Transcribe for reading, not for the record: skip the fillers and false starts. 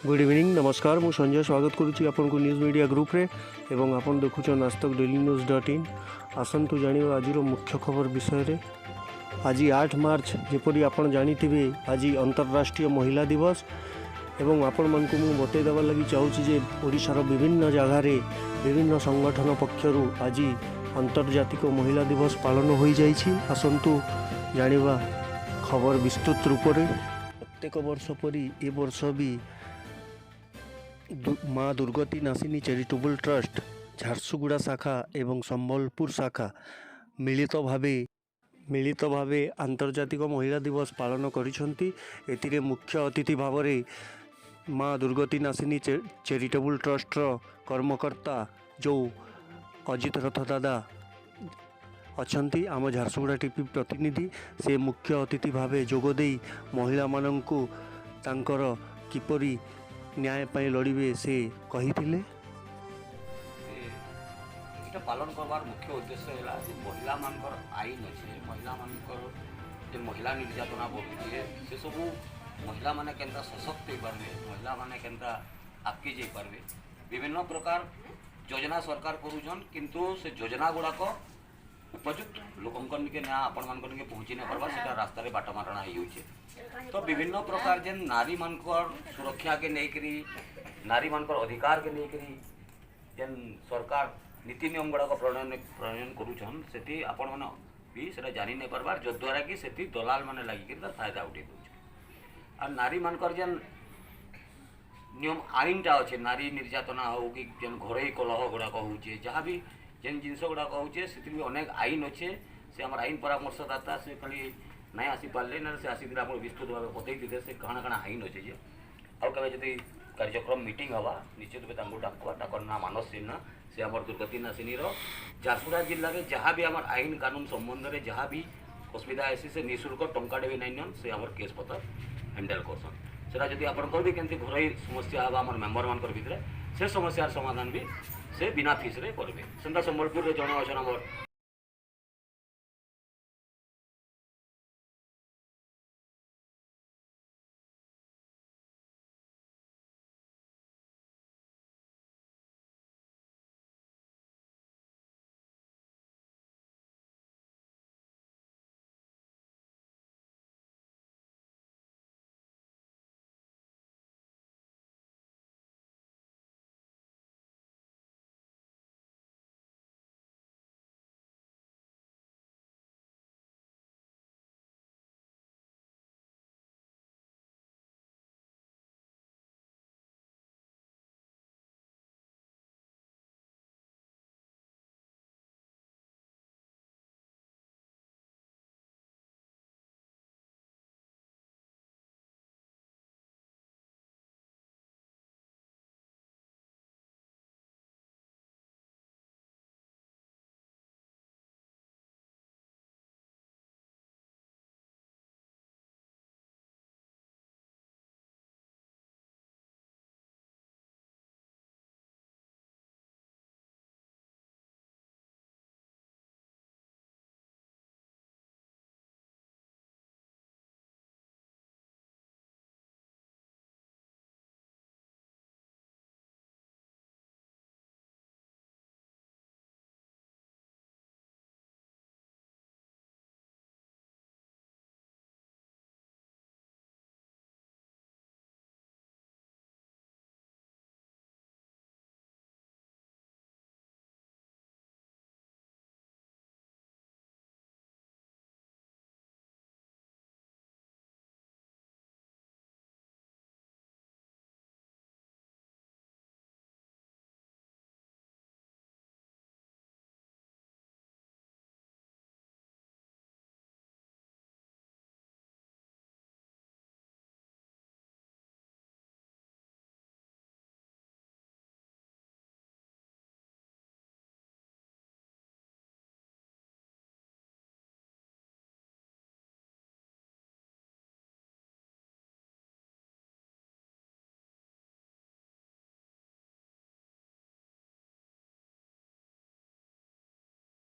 Good evening नमस्कार मु संजय स्वागत करुच्ची आपन को न्यूज़ मीडिया ग्रुप रे एवं आपन देखुछन आजतक डेली न्यूज़.in आसतु जानिबा आज मुख्य खबर विषय रे। आज 8 मार्च जेपरी आपन जानिथिबे आज अंतर्राष्ट्रीय महिला दिवस एवं आपण मन को मु बतै देबा लागि चाहूची जे ओडिशार विभिन्न जगह रे विभिन्न संगठन पक्षरु आज अंतर्जातिक महिला दिवस पालन होई जाईछि। आसतु जानिबा खबर विस्तृत रूप रे। प्रत्येक वर्ष परी ए वर्ष भी माँ दुर्गति नासिनी चैरिटेबल ट्रस्ट झारसुगुड़ा शाखा एवं संबलपुर शाखा मिलित भावे आंतर्जातिक महिला दिवस पालन करिसेंती। एतिरे मुख्य अतिथि भाव में माँ दुर्गति नासिनी चैरिटेबल ट्रस्ट कर्मकर्ता जो अजित रथ दादा अच्छी आम झारसुगुड़ा टीपी प्रतिनिधि से मुख्य अतिथि भावे जोगदे महिला माननकु तांकर किपरि न्याय पाई लड़े से कही पालन करवार मुख्य उद्देश्य है महिला मानकर आईन अच्छे महिला मानकर जो महिला निर्यातना बढ़ुचे से सब महिला माने केनता सशक्त हो पारे महिला माने केनता आगे जा पारे विभिन्न प्रकार योजना सरकार करुछन किंतु से योजना गुड़ाक उपयुक्त लोकन के ना आपण मान के पहुँची नहीं पार्बा से रास्ता बाट मारणा होचे। तो विभिन्न प्रकार जेन नारी मानकर सुरक्षा के लेकरी नारी मानकर अधिकार के लेकरी जेन सरकार नीति नियम गुड़ाक प्रणयन करुछन से आपण मैंने भी से जानी नहीं पार्बार जद्वारा कि से दलाल मैंने लगिक फायदा उठे दूचे। और नारी मानकर जेन नियम आईनटा अच्छे नारी निर्यातना हो कि जेन घरोई कलह गुड़ाक होचे जहाँ भी जेन जिनस गुड़ाक होचे से भी अनेक आईन अच्छे से आम आईन परामर्शदाता से खाली नहीं आसी पारे ना से आसिक आप विस्तृत भाव बतई दे से कण कण आईन अच्छे जे आउ कभी जब कार्यक्रम मीटिंग हवा निश्चित भाव डाकवा ताकर ना मानस सिन्हा से आम दुर्गति नासिनी झारसुगुड़ा जिले में जहाँ भी आम आईन कानून संबंध में जहाँ भी असुविधा आसी से निःशुल्क टंकाटे भी नहीं से आम केस पत्र हैंडल करसन से जब आप भी केमती घरोई समस्या हाँ आम मेम्बर मान भर से समस्यार समाधान भी से बिना फीस रे करेंगे। सेंता संबलपुर जन अच्छा आम